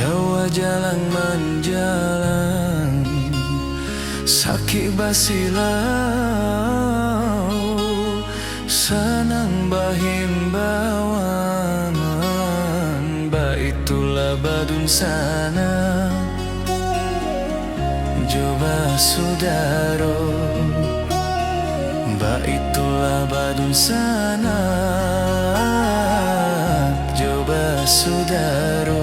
Jawa jalan menjalan sakit basilau senang bahimbawan baitulah badun sana coba sudaro baitulah badun sana coba sudaro.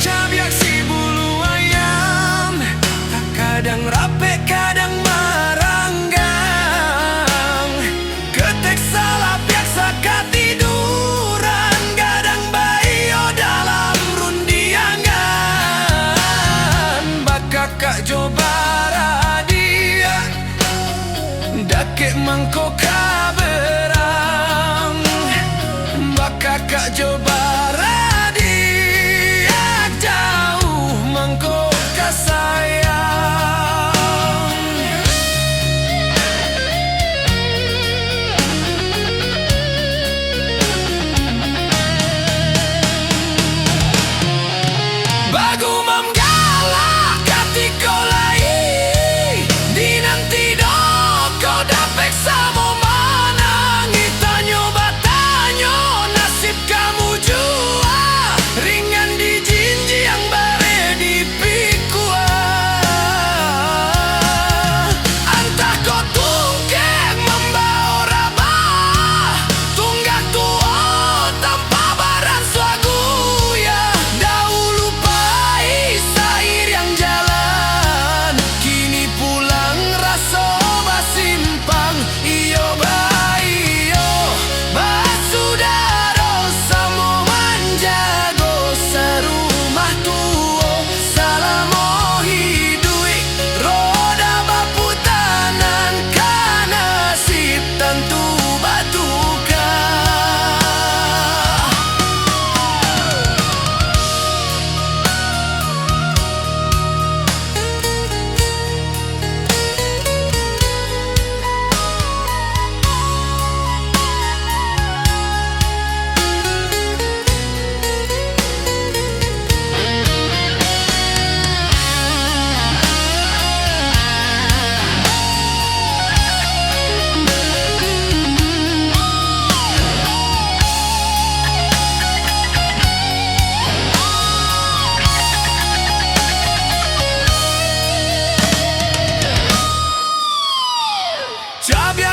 Cabiak si bulu ayam, kadang rapi kadang maranggang. Ketek salah biasa ketiduran, kadang bayo dalam rundiangan. Bakakak coba radia, dakek mangkok kaberang. Bakakak coba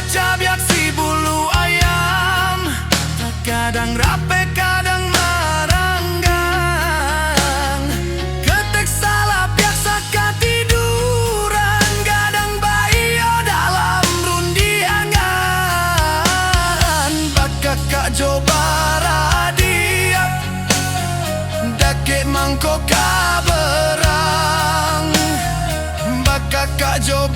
Cabiak si bulu ayam, kadang rapi kadang maranggang. Ketek salah biasa ketiduran, kadang bayo dalam rundiangan. Bakakak coba radia, dakek mangkok kaberang. Bakakak coba